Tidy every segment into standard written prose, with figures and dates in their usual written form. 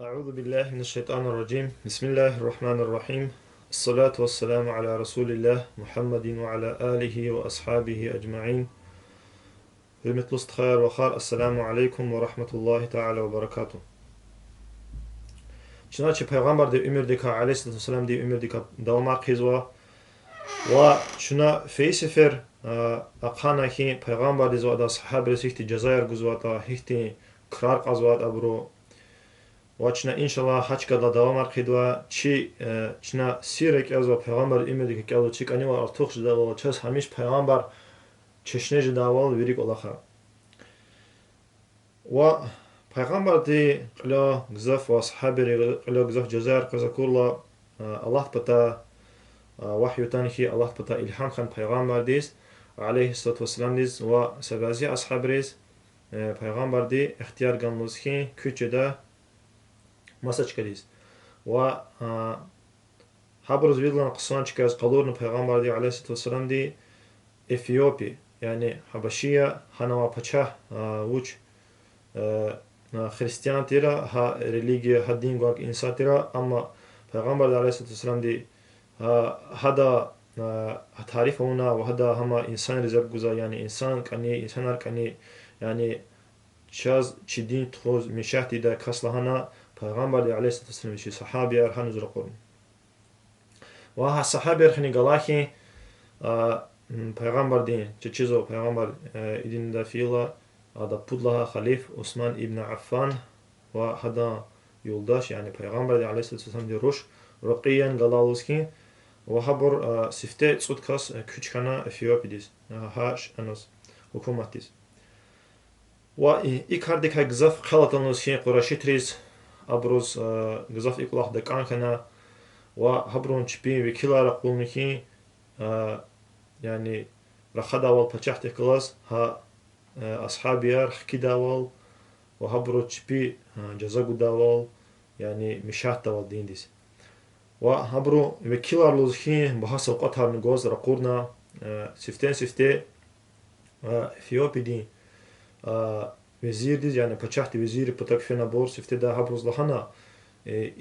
أعوذ بالله من الشيطان الرجيم. بسم الله الرحمن الرحيم. الصلاة والسلام على رسول الله محمد وعلى آله وأصحابه أجمعين. Hürmetli dostlar ve har, Assalamu alaikum ve rahmetullahi ta'ala ve barakatuh. Чиначи пайғамбар де умир дека алейхиссалату вассалам де умир дека давама қизва ва шуна фейсефер ақана хи пайғамбар де зада сахабе сихти джазайр гузвата хихти крар қазват абро وچنا انشالله حج کدا دوام قیدوا چی چنا سیرک از پیغمبر ایمدی که کلو چی کنی و ارتوخ شده و چس همیش پیغمبر چشنه جدا و ویریک الله و پیغمبر دی قلا گزاف و اصحابی قلا گزاف جزایر قزاکولا الله پتا وحی تانخی الله پتا الهام خان پیغمبر دیست علیه الصلاة والسلام دیست و سبازی اصحاب ریز پیغمبر دی اختیار گنلوز خی کچه مساج كريس و حبرز فيدلان قصانش كاز قلورن پیغمبر دي عليه الصلاة والسلام دي إثيوبي يعني حبشية هنوا بچه وچ خريستيان تيرا ها ريليجيا ها دين قوانك إنسان تيرا أما پیغمبر دي عليه الصلاة والسلام دي هذا تعريف هنا وهذا هما إنسان رزق جزا يعني إنسان كني إنسان كني يعني شاز چي دين تخوز مشاهدي دا كسلهنا پیغمبر دی علیه الصلاة والسلام شی صحابی ارهن زر قرن و ها صحابی ارهنی گلاخی پیغمبر دی چه چیزو پیغمبر ایدین دا فیلا دا پودلها خلیف عثمان ابن عفان و هدا یولداش یعنی پیغمبر دی علیه الصلاة والسلام دی روش رقیان گلالوسکی و هبر سفته صد کس küçkana Efiopi دیز هاش انوس حکومت دیز و ایکاردی که گزاف خلطانوسکی قراشی تریز أبرز جزاف إقلاق دكان كنا وهبرون شبين وكلا رقولنكي يعني رخدا وال بچحت كلاس ها أصحابي رحكي داول وهبرو شبي جزاقو داول يعني مشاهد داول دين ديس وهبرو وكلا رلوزكي بحث وقتها نقوز رقورنا سفتين إثيوبي دي وزير ديز يعني بچحت وزير بتاك فينا بورس افتدا هبرز لحنا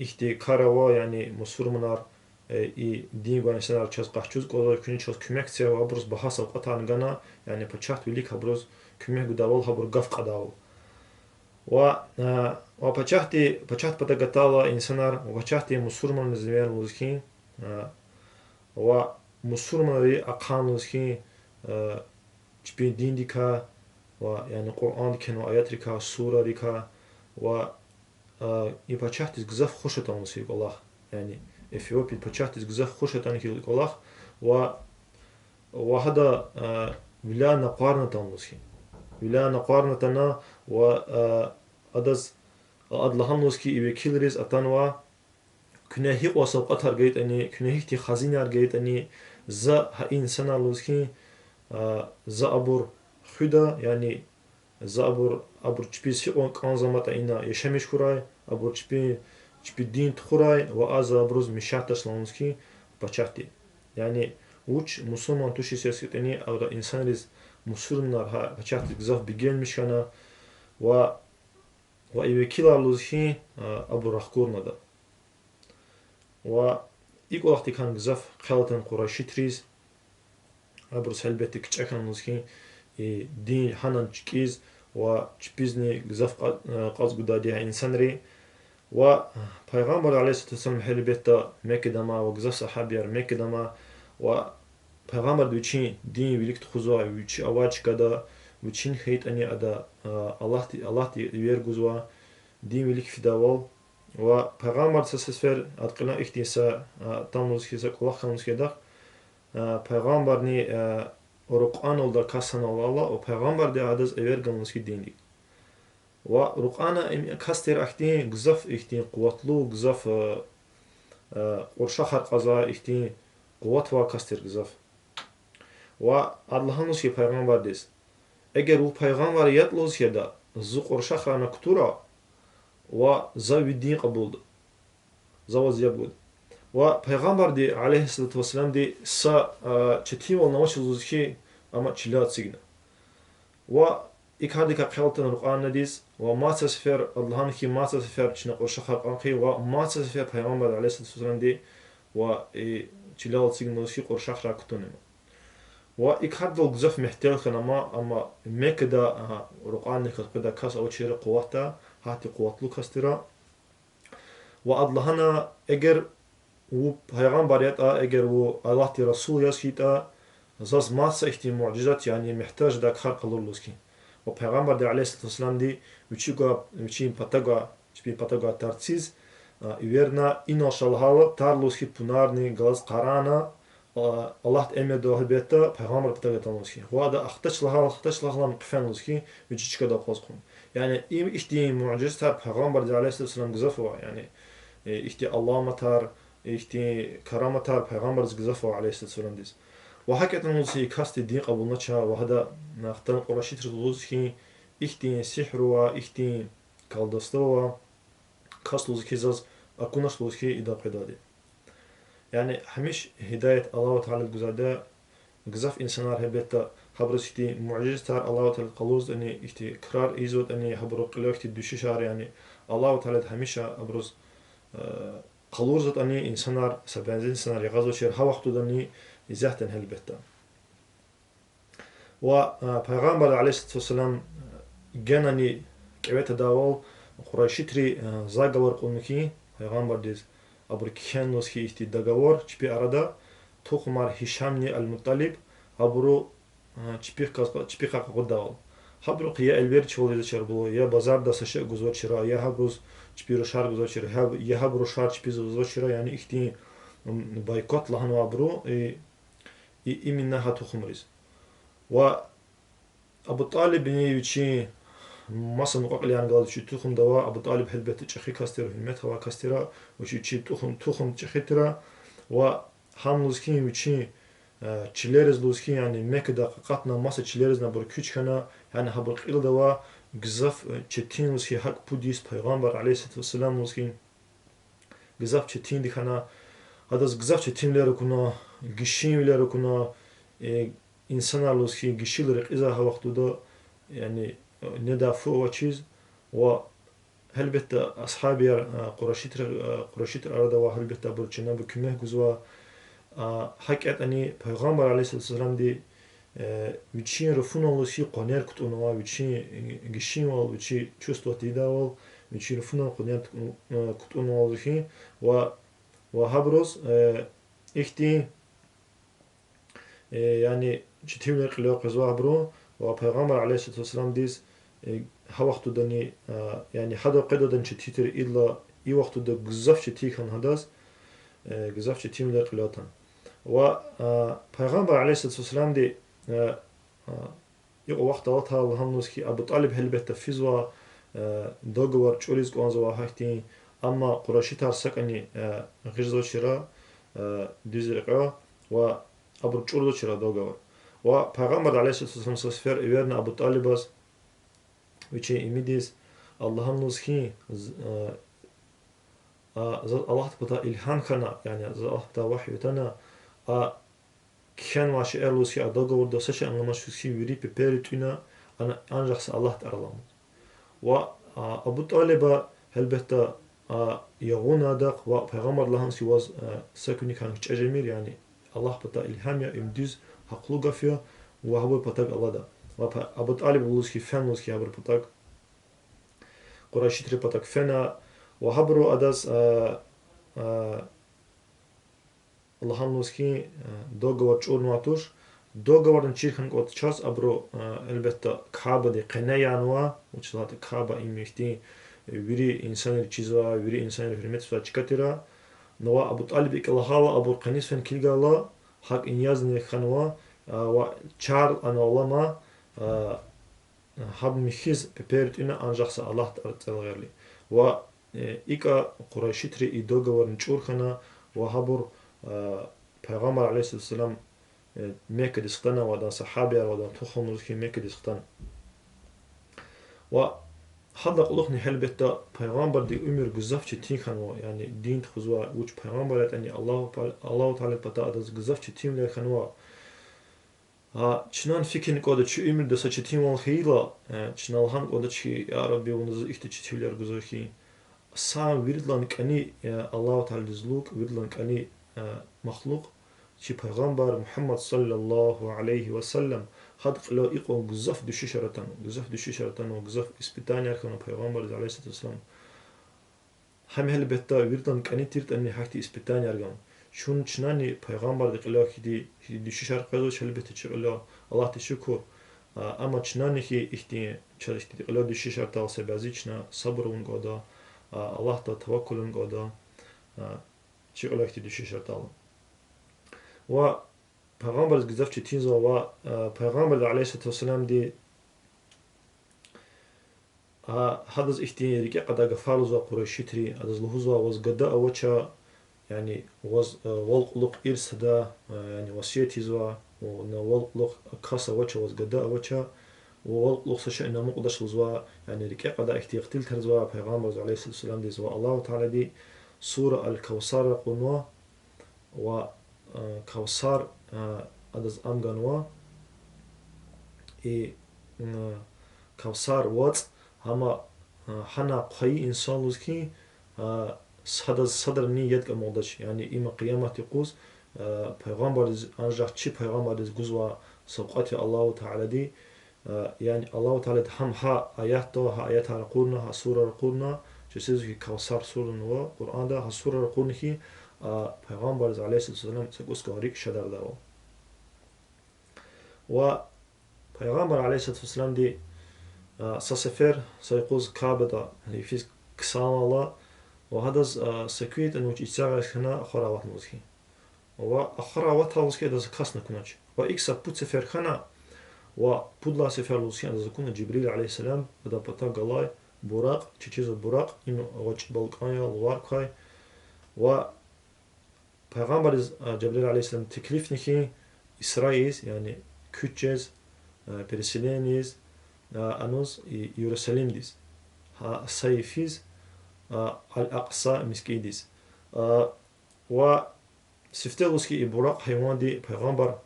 احتي كاروا يعني مسلمانار и دين وانسانار چاز قحچوز قوضا كوني چاز كمك تسيا وابرز بحاسا وقتان غانا يعني بچحت وليك هبرز كمك داول هبر غف قداول و بچحت بتا غتالا انسانار و بچحت مسلمان نزمير مزكين و مسلماناري اقان مزكين چبي دين ديكا و يعني قرآن كان وآيات ريكا سورة ريكا و يبچحتز گزاف خوشتان وسيق الله يعني إثيوبيا بچحتز گزاف خوشتان كيق الله وهذا ولا نقارنة تنوسكي ولا نقارنة تنا و أدز أدلهم نوسكي إبي كيلريز أتانوا كناهي وصل قطر جيت أني كناهي تي خزينة جيت أني زا ها إنسان لوسكي زا أبور خدا يعني زابور أبور تبيس هون كان زمات إنا يشمش كراي أبور تبي دين تخراي وأز أبروز مشاتش لونسكي بچاتي يعني وش مسلمان توشي سياسيتني أو إنسان رز مسلم نارها بچاتي جزاف بيجين مشانا و إيوكيلا لوزكي أبور رخكور ندا و إيق وقت كان جزاف خالتن قراشي تريز أبروز هلبتي كتشكن لوزكي دين حنان چكيز و چبيزني گزاف قاز قداديها إنسان ري و پیغمبر عليه الصلاة والسلام حلي بيتا مكة دما و گزاف صحابيار مكة دما و پیغمبر دوچين دين ويلك تخوزوا ويچي اواج كدا وچين خيط اني ادا الله تي وير گوزوا دين ويلك فداول و پیغمبر سسفر اتقنا اختيسا تاموز كيسا الله خانوز كدا پیغمبر ني Ruqan olda kasana Allah o peygamber de adız evergamınski dindik. Ve Ruqana kaster ahti gzaf ihti kuvvetlu gzaf qorşa harqaza ihti kuvvet ve kaster gzaf. Ve Allah'ın ki peygamber des. Eğer o peygamber yatloz ya da zu qorşa xana kutura ve zavidin qabuldu. Zavaz yabud. و پیغمبر دی علیه الصلاة والسلام دی سا چتیم و نماش روزکی اما چلات سیگنا و ik had ik gelten Qur'an dis wa ma tasfer Allah ki ma tasfer chna qorsha qanqi wa ma tasfer Peygamber aleyhisselam di wa chilal signosi qorsha raktunem wa ik had wel gzaf محتاج خنا ما اما مكدا Qur'an كدا كاس او چير قوتا هاتي قوتلو كاسترا و adlahana eğer u peygamberiyet eğer u Allah ti Rasul yaskita zaz masa ihti mucizat yani محتاج da khar qalurlus ki o peygamber de aleyhisselam di uçin pataga tartsiz iverna inoşalhalı tarlus ki punarni gaz qarana Allah emedo hibeta peygamber pataga tanlus ki o da ahtaçlahalan qifenlus ki uçiçka da qozqun yani im ihti mucizat peygamber de aleyhisselam gzafu yani ihti Allah matar ihti karamatar peygamber gzafu aleyhisselam dis وحكت نوزي كاستي دين قبل نتشا وهذا نختن قراشي ترلوزكي إختين سحروا إختين كالدستوا كاستلوزكي كيزاز أكونش لوزكي إذا قدادي يعني همش هداية الله تعالى الجزادة جزاف إنسانار هبتا خبرز إختي معجزة الله تعالى قلوز أني إختي كرار إيزود أني خبرو قلو إختي دوشي شهر يعني الله تعالى هميشا أبرز قلوزت أني إنسانار سبعين إنسانار يغازو شير ها وقتو دني إزاحتن هلبتا و پیغمبر علیه السلام جنانی كويت داول قريشتري زاغور قونكي پیغمبر ديز ابركيانوس كي احتي договор чпи арада тухмар هشامني المطلب абру чпи قداول хабру قيا البير чول чер було я базар да саше гузо чира я хабруз чпи рошар гузо чира я хабру шар чпи гузо чира yani ихти бойкот лахну абру и именно хатухмриз و أبو طالب يجي مثلا نقول يعني قال شو تخم دواء أبو طالب هالبيت تشخي كاسترا في المت هوا كاسترا وشو شيء تخم تشخي ترى وهم لوزكين يجي تشليرز لوزكين يعني مك دقيقتنا مثلا تشليرز نبر كوش كنا يعني هبر قيل دواء جزاف تشتين لوزكي حق بوديس پیغمبر عليه الصلاة والسلام لوزكين جزاف تشتين دي خنا هذا جزاف تشتين ليرو كنا جشين ليرو كنا insanlar ki kişiler izaha vaktuda yani nedafu ve çiz ve elbette ashabi Qurayşit arada ve elbette bu Cenab-ı Kümeh güzva hakikat ani Peygamber aleyhisselam di viçin rafun oluşi qoner kutunu ve viçin gişin ve viçin çustoti da ve viçin rafun qoner kutunu oluşi ve habroz ihti yani çitimler qilyo qizwa bro ve Peygamber aleyhisselam diz ha vaqtu dani yani hada qedadan çitir illa i vaqtu da gzaf çitikan hadas gzaf çitimler qilyotan ve Peygamber aleyhisselam di yo vaqt Allah Allah'ın ki Abu Talib helbette fizwa dogovor çoriz qonzwa hakti ama Qurayşi tarsak ani gizzo çira dizriqa ve Abu çurdo çira dogovor و پیغمبر علیه السلام سفر ایورنا ابو طالب است وچه امیدیز Allah'ın nuzki Allah bata ilhan kana yani Allah bata vahyutana كان واش إيرلوسي أدوغو وردا سشة أنغما شوسي ويري ببيرتونا أنا أنجحس الله تعلم و أبو طالب هلبتا يغونا دق و پیغمبر لهم سواز سكوني كان تجمير يعني الله بتا إلهام يا إمديز حقلوغا فيها وهو بتاق الله دا وأبو طالب لوسكي فن لوسكي هبر بتاق قريشي تري بتاق فنا وهبرو أداس اللهم لوسكي دوغور چور نواتوش دوغور نچيرخن قوت چاس أبرو البته كعبة دي قنايانوا وچلات كعبة إميختي ويري إنسان چيزوا ويري إنسان فرمت سوا چكتيرا نوا أبو طالب إك الله أبو قنيس فن كيلغا الله حق إنيازني خنوا وچار أنا ولما حب مخيز ببيرتنا أنجحس الله تعالى و إيكا قريشي تري دوغور نچورخنا وهبر پیغمبر علیه السلام میک دستانه و دان صحابه و دان تخم که میک دستان و حد قلقني هلبته پیغمبر دی عمر گذاف چه تین خنوا یعنی دین خزوا وچ پیغمبرت یعنی الله تعالی پتا از گذاف چه تیم له خنوا چنان فکر نکرده چی امر دست چی تیم ول خیلا چنال هم کرده چی یا ربی ونز ایت چی تیلر گذاشتی سام ویردلان کنی الله تعالی زلوک ویردلان کنی مخلوق چی پیغمبر محمد صلی الله علیه و سلم خد قلا ایقو گزاف دوشی شرطان و گزاف اسپیتانی کنه پیغمبر علیه السلام هم هل بهتا ویردلان کنی تیرت انی حکتی اسپیتانی ارگان چون چنانی پیغمبر قلا کدی دوشی شرط قدوش هل بهت چی قلا الله تشکر اما چنانی که ایشتی چرشتی قلا دوشی شرط آسه بعضی چنا صبر اون قدا الله تا توکل اون قدا چی قلا کدی دوشی شرط آلا و پیغمبر گزاف چی تینزا و پیغمبر علیه السلام دی هذا احتي ريكي قد قفالوز قريشتري هذا لهوزا وز قدا اوچا يعني وز والقلق إرسدا يعني وصيتي زوا والقلق كاسا وچا وز قدا اوچا والقلق سشأنا مقدش زوا يعني ريكي قد احتي اختلت زوا پیغمبر عليه السلام دي زوا الله تعالى دي سورة الكوثر قنوا و كوثر ادز امغانوا اي كوثر وات هما حنا قوي إنسان لوزكي صدر نيت كمودش يعني إما قيامة يقوز پیغمبر أنجح چی پیغمبر جزوا سبقات الله تعالى دي يعني الله تعالى هم ها آيات ها آيات القرآن ها سورة القرآن جسيزو كي كوثر سورة نوا قرآن ده ها سورة القرآن كي پیغمبر عليه السلام سكوس كاريك شدر داو و پیغمبر عليه السلام دي سسفر سيقوز كابدا اللي فيز كسام الله وهذا سكويت انه يتساعد هنا اخراوات موزكي واخراوات هاوزكي ده كاسنا كناش واكس بوت سفر خنا وبودلا سفر لوسكي ده زكون جبريل عليه السلام بدا بتا غلاي براق تشيز براق انه وجه بالقايا الواركاي و پیغمبر جبريل عليه السلام تكليف نكي اسرائيل يعني كوتشز переселениz أنوز يرسلين ديس ها سيفيز الأقصى مسكيديس و سفتلوسكي إبراق حيوان دي پیغمبر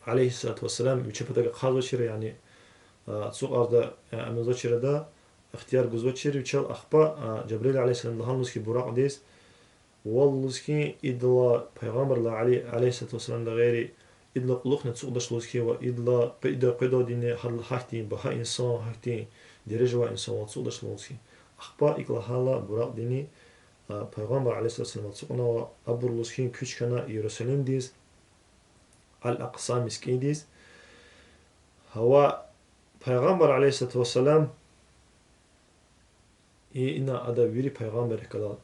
عليه الصلاة والسلام يشبه خاضو شير يعني سوق أرض أمنزو شير دا اختيار جزوة شير وشال أخبا جبريل عليه السلام لهانوسكي براق ديس واللوسكي إدلا پیغمبر عليه الصلاة والسلام لغيري إدلا قلوخنا تسوقدش لوسكي وإدلا قيدا ديني حل حكتي بها إنسان حكتي درجة إنسان وتسوقدش لوسكي أخبا إقلا حالا براق ديني پیغمبر عليه الصلاة والسلام تسوقنا وأبور لوسكي كوش كنا يرسلين ديز الأقصى مسكين ديز هو پیغمبر عليه الصلاة والسلام إنا أدا ويري پیغمبر كلا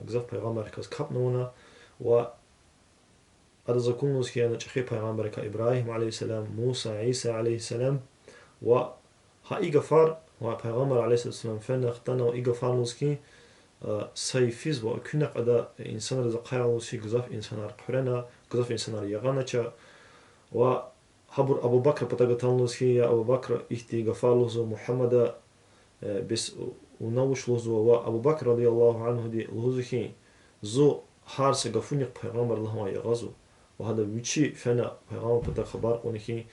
گزاف پیغمبر كاز كاب نونا و هذا زكون نوسكي أنا تشخي پیغمبر إبراهيم عليه السلام موسى عيسى عليه السلام و ها إيغفار و پیغمبر عليه السلام فن اختنا و إيغفار نوسكي سيفيز و كنا قدا إنسان رزقها نوسكي گزاف إنسان رقرنا گزاف إنسان يغانا چا و حبر أبو بكر بتاقتال نوسكي يا أبو بكر إحتي غفار لوزو محمد بس ونوش لوزو و أبو بكر رضي الله عنه دي لوزوكي زو حارس غفونيق پیغمبر لهما يغازو وهذا ويتشي فانا پیغمبر بتا خبر قونيكي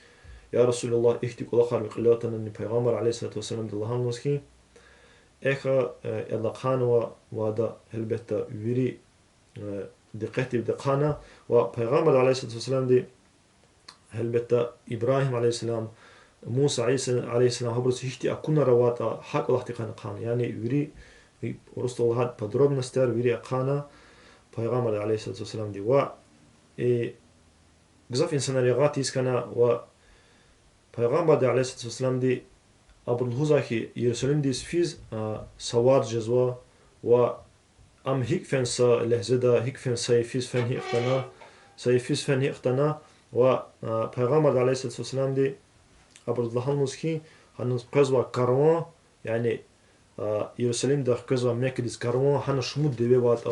يا رسول الله احتي كل خار بقلاتنا ان پیغمبر عليه الصلاة والسلام دي الله نوسكي اخا يلقان وهذا هلبتا ويري دقيتي بدقانا وپیغمبر عليه الصلاة والسلام دي هلبتا إبراهيم عليه السلام موسى عيسى عليه السلام هبرس هشتي أكون رواتا حق الله تقان قان يعني ويري ورسول الله هاد подробно ستار ويري أقانا پیغمبر عليه الصلاة والسلام دي و گزاف إنسان ريغاتيس كنا و پیغمبر عليه الصلاة والسلام دي أبو الهوزاكي يرسلين ديس فيز سواد جزوا و أم هيك فين سا لهزدا هيك فين سيفيز فين هي اختنا سيفيز فين هي اختنا و پیغمبر عليه الصلاة والسلام دي أبو الهوزاكي هنوز قزوا كاروان يعني يرسلين ده قزوا ميكديس كاروان هنو شمود دي بيوات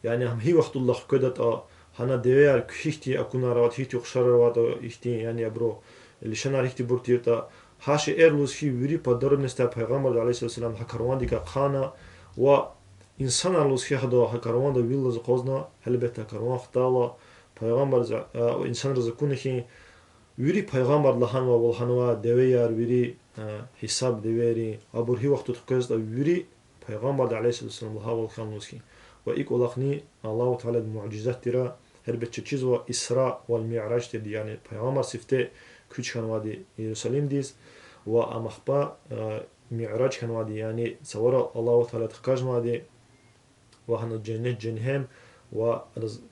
يعني هم هي وقت الله كدت هنا ديار كيختي أكون روات هيتي خشر روات إختي يعني أبرو اللي شنا ريختي برتيرتا هاش إيرلوس هي ويري بدرب نستا پیغمبر عليه الصلاة والسلام هكروان ديكا خانا و إنسان لوس هي هذا هكروان ده ويلز قوزنا هل بيت هكروان خطالا پیغمبر إنسان رزقونه هي Viri peygamber lahan ve volhanwa deveyar viri hesab deveri abur hi vaktu tkaz da viri peygamber de aleyhisselam laha volhan muski ve ilk olakni Allah Teala mucizat tira her bir çeşiz ve İsra ve Mi'raç dedi yani peygamber sifte küç kanvadi Yerusalim diz ve amahba Mi'raç kanvadi yani savara Allah Teala tkajmadi ve hanu cennet cenhem ve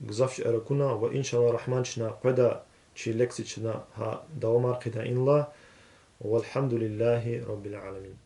gzafş erakuna ve inşallah rahman çna qada çi leksi çna ha davamar qita inla والحمد لله رب العالمين